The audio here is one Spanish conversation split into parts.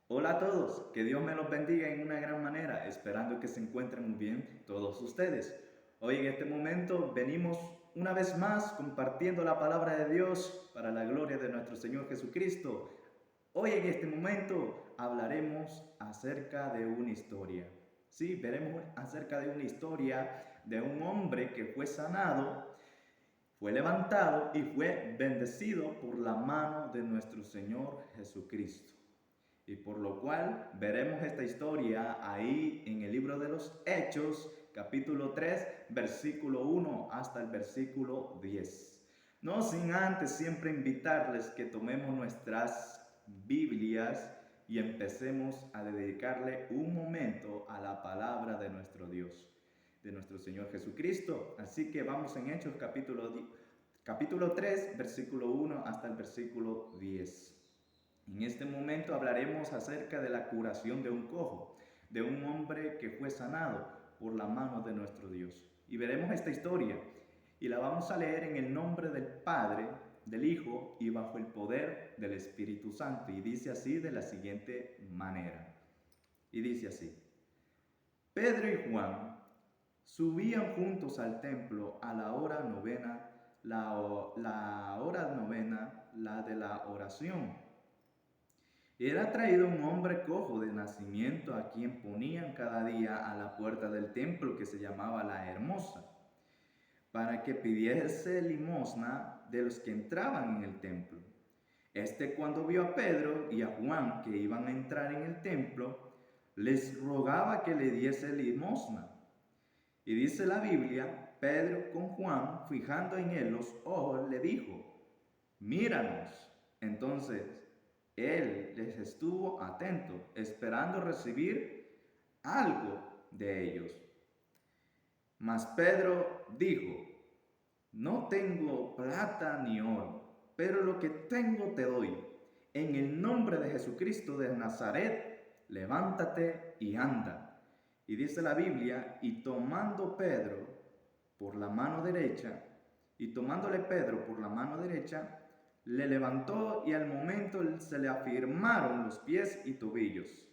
Hola a todos, que Dios me los bendiga en una gran manera, esperando que se encuentren muy bien todos ustedes. Hoy en este momento venimos una vez más compartiendo la palabra de Dios para la gloria de nuestro Señor Jesucristo. Hoy en este momento hablaremos acerca de una historia. Sí, veremos acerca de una historia de un hombre que fue sanado, fue levantado y fue bendecido por la mano de nuestro Señor Jesucristo. Y por lo cual veremos esta historia ahí en el libro de los Hechos, capítulo 3, versículo 1 hasta el versículo 10. No sin antes siempre invitarles que tomemos nuestras Biblias y empecemos a dedicarle un momento a la palabra de nuestro Dios, de nuestro Señor Jesucristo. Así que vamos en Hechos capítulo 3, versículo 1 hasta el versículo 10. En este momento hablaremos acerca de la curación de un cojo, de un hombre que fue sanado por la mano de nuestro Dios. Y veremos esta historia y la vamos a leer en el nombre del Padre, del Hijo y bajo el poder del Espíritu Santo. Y dice así de la siguiente manera. Y dice así: Pedro y Juan subían juntos al templo a la hora novena, la hora novena, la de la oración. Era traído un hombre cojo de nacimiento a quien ponían cada día a la puerta del templo que se llamaba la Hermosa, para que pidiese limosna de los que entraban en el templo. Este, cuando vio a Pedro y a Juan que iban a entrar en el templo, les rogaba que le diese limosna. Y dice la Biblia, Pedro con Juan, fijando en él los ojos, le dijo: míranos. Entonces él les estuvo atento, esperando recibir algo de ellos. Mas Pedro dijo: no tengo plata ni oro, pero lo que tengo te doy. En el nombre de Jesucristo de Nazaret, levántate y anda. Y dice la Biblia, y tomando Pedro por la mano derecha, y tomándole Pedro por la mano derecha, le levantó y al momento se le afirmaron los pies y tobillos.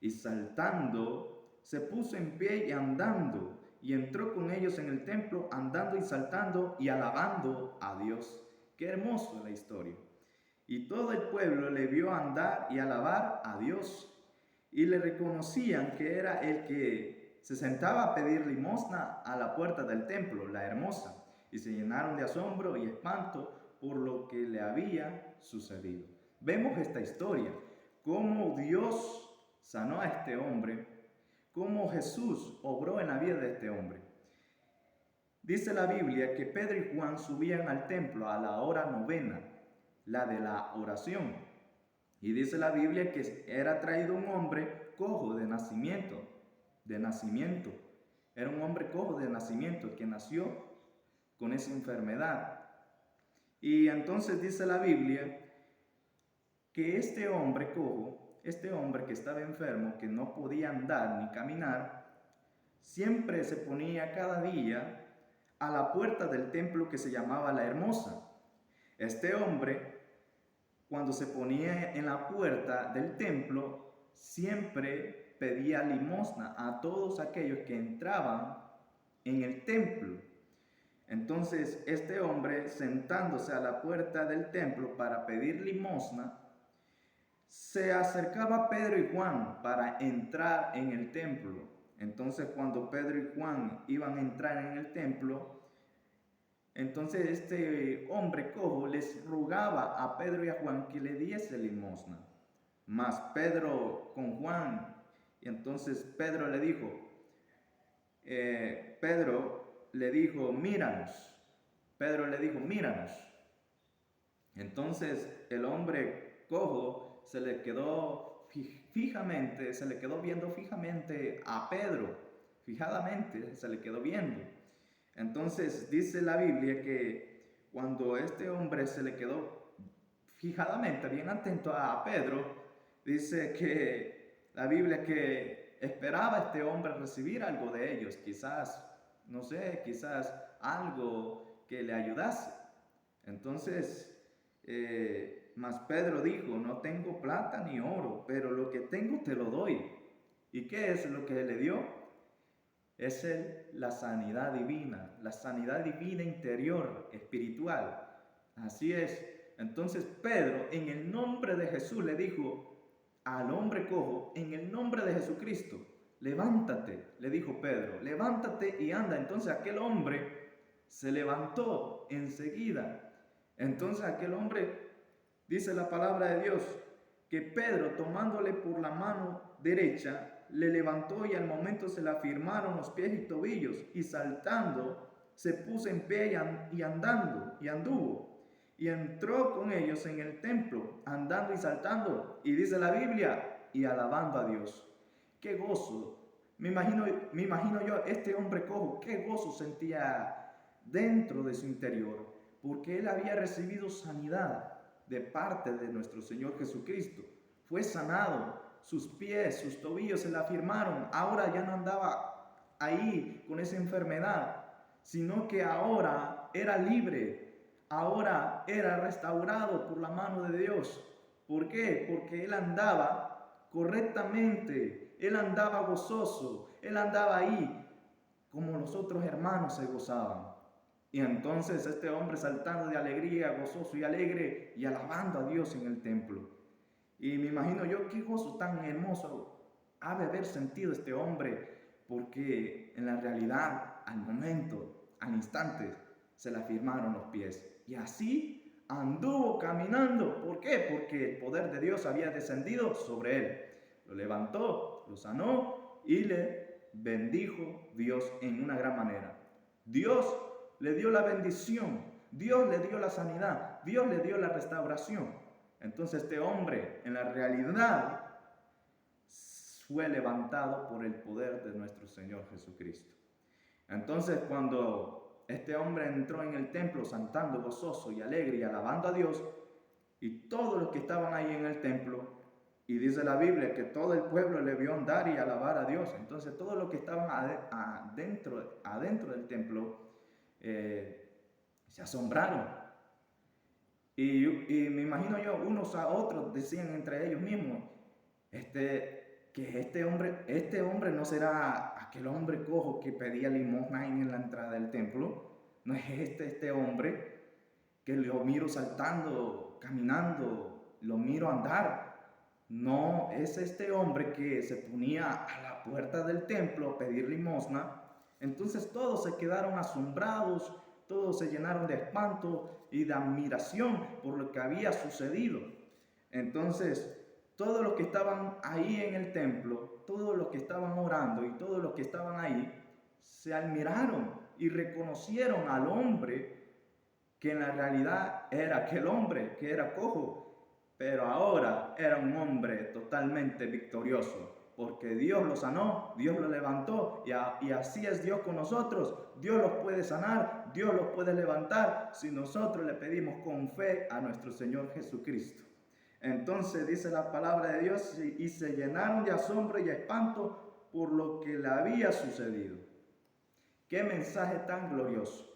Y saltando, se puso en pie y andando, y entró con ellos en el templo, andando y saltando y alabando a Dios. Qué hermoso la historia. Y todo el pueblo le vio andar y alabar a Dios, y le reconocían que era el que se sentaba a pedir limosna a la puerta del templo, la Hermosa, y se llenaron de asombro y espanto por lo que le había sucedido. Vemos esta historia, cómo Dios sanó a este hombre, cómo Jesús obró en la vida de este hombre. Dice la Biblia que Pedro y Juan subían al templo a la hora novena, la de la oración. Y dice la Biblia que era traído un hombre cojo de nacimiento, de nacimiento. Era un hombre cojo de nacimiento que nació con esa enfermedad. Y entonces dice la Biblia que este hombre cojo, este hombre que estaba enfermo, que no podía andar ni caminar, siempre se ponía cada día a la puerta del templo que se llamaba la Hermosa. Este hombre, cuando se ponía en la puerta del templo, siempre pedía limosna a todos aquellos que entraban en el templo. Entonces, este hombre, sentándose a la puerta del templo para pedir limosna, se acercaba a Pedro y Juan para entrar en el templo. Entonces, cuando Pedro y Juan iban a entrar en el templo, entonces este hombre cojo les rogaba a Pedro y a Juan que le diese limosna. Mas Pedro con Juan, y entonces Pedro le dijo, míranos. Pedro le dijo, míranos. Entonces el hombre cojo se le quedó fijamente, se le quedó viendo fijamente a Pedro, fijadamente se le quedó viendo. Entonces dice la Biblia que cuando este hombre se le quedó fijadamente, bien atento a Pedro, dice que la Biblia que esperaba este hombre recibir algo de ellos, quizás, no sé, quizás algo que le ayudase. Entonces, mas Pedro dijo, no tengo plata ni oro, pero lo que tengo te lo doy. ¿Y qué es lo que le dio? Es la sanidad divina interior, espiritual. Así es. Entonces Pedro, en el nombre de Jesús, le dijo al hombre cojo, en el nombre de Jesucristo, levántate, le dijo Pedro, levántate y anda. Entonces aquel hombre se levantó enseguida. Entonces aquel hombre, dice la palabra de Dios, que Pedro, tomándole por la mano derecha, le levantó y al momento se le afirmaron los pies y tobillos, y saltando se puso en pie y anduvo. Y entró con ellos en el templo, andando y saltando, y dice la Biblia, y alabando a Dios. ¡Qué gozo! Me imagino yo, este hombre cojo, qué gozo sentía dentro de su interior, porque él había recibido sanidad de parte de nuestro Señor Jesucristo. Fue sanado, sus pies, sus tobillos se le afirmaron. Ahora ya no andaba ahí con esa enfermedad, sino que ahora era libre, ahora era restaurado por la mano de Dios. ¿Por qué? Porque él andaba correctamente, él andaba gozoso, él andaba ahí como los otros hermanos se gozaban. Y entonces este hombre saltando de alegría, gozoso y alegre y alabando a Dios en el templo. Y me imagino yo qué gozo tan hermoso ha de haber sentido este hombre, porque en la realidad, al momento, al instante, se le afirmaron los pies. Y así anduvo caminando. ¿Por qué? Porque el poder de Dios había descendido sobre él. Lo levantó, lo sanó y le bendijo Dios en una gran manera. Dios le dio la bendición, Dios le dio la sanidad, Dios le dio la restauración. Entonces este hombre en la realidad fue levantado por el poder de nuestro Señor Jesucristo. Entonces cuando este hombre entró en el templo saltando gozoso y alegre y alabando a Dios, y todos los que estaban ahí en el templo, y dice la Biblia que todo el pueblo le vio andar y alabar a Dios, entonces todos los que estaban adentro del templo se asombraron. Y me imagino yo, unos a otros decían entre ellos mismos, que este hombre no será aquel hombre cojo que pedía limosna en la entrada del templo. No es este hombre que lo miro saltando, caminando, lo miro andar. No, es este hombre que se ponía a la puerta del templo a pedir limosna. Entonces todos se quedaron asombrados, todos se llenaron de espanto y de admiración por lo que había sucedido. Entonces todos los que estaban ahí en el templo, todos los que estaban orando y todos los que estaban ahí, se admiraron y reconocieron al hombre que en la realidad era aquel hombre que era cojo, pero ahora era un hombre totalmente victorioso, porque Dios lo sanó, Dios lo levantó, y así es Dios con nosotros. Dios los puede sanar, Dios los puede levantar, si nosotros le pedimos con fe a nuestro Señor Jesucristo. Entonces dice la palabra de Dios, y se llenaron de asombro y espanto por lo que le había sucedido. ¡Qué mensaje tan glorioso!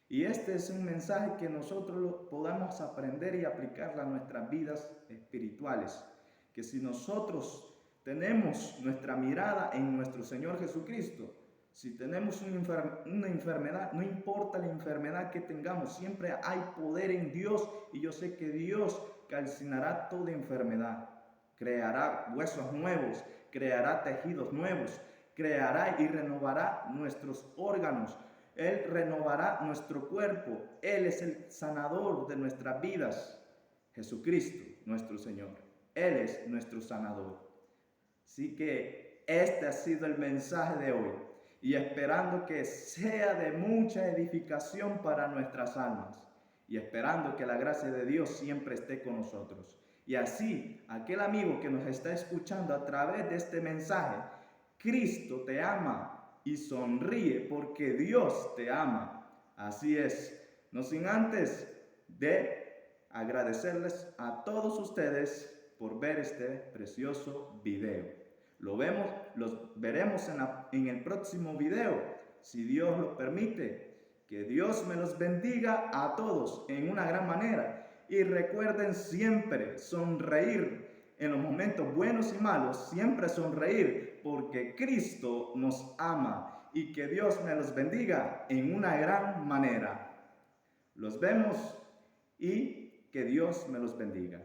Y este es un mensaje que nosotros podamos aprender y aplicar a nuestras vidas espirituales. Que si nosotros tenemos nuestra mirada en nuestro Señor Jesucristo, si tenemos una enfermedad, no importa la enfermedad que tengamos, siempre hay poder en Dios, y yo sé que Dios calcinará toda enfermedad, creará huesos nuevos, creará tejidos nuevos, creará y renovará nuestros órganos. Él renovará nuestro cuerpo. Él es el sanador de nuestras vidas. Jesucristo, nuestro Señor. Él es nuestro sanador. Así que este ha sido el mensaje de hoy. Y esperando que sea de mucha edificación para nuestras almas. Y esperando que la gracia de Dios siempre esté con nosotros. Y así, aquel amigo que nos está escuchando a través de este mensaje, Cristo te ama y sonríe porque Dios te ama. Así es. No sin antes de agradecerles a todos ustedes por ver este precioso video. Los veremos en el próximo video, si Dios lo permite. Que Dios me los bendiga a todos en una gran manera. Y recuerden siempre sonreír en los momentos buenos y malos, siempre sonreír porque Cristo nos ama y que Dios me los bendiga en una gran manera. Los vemos y que Dios me los bendiga.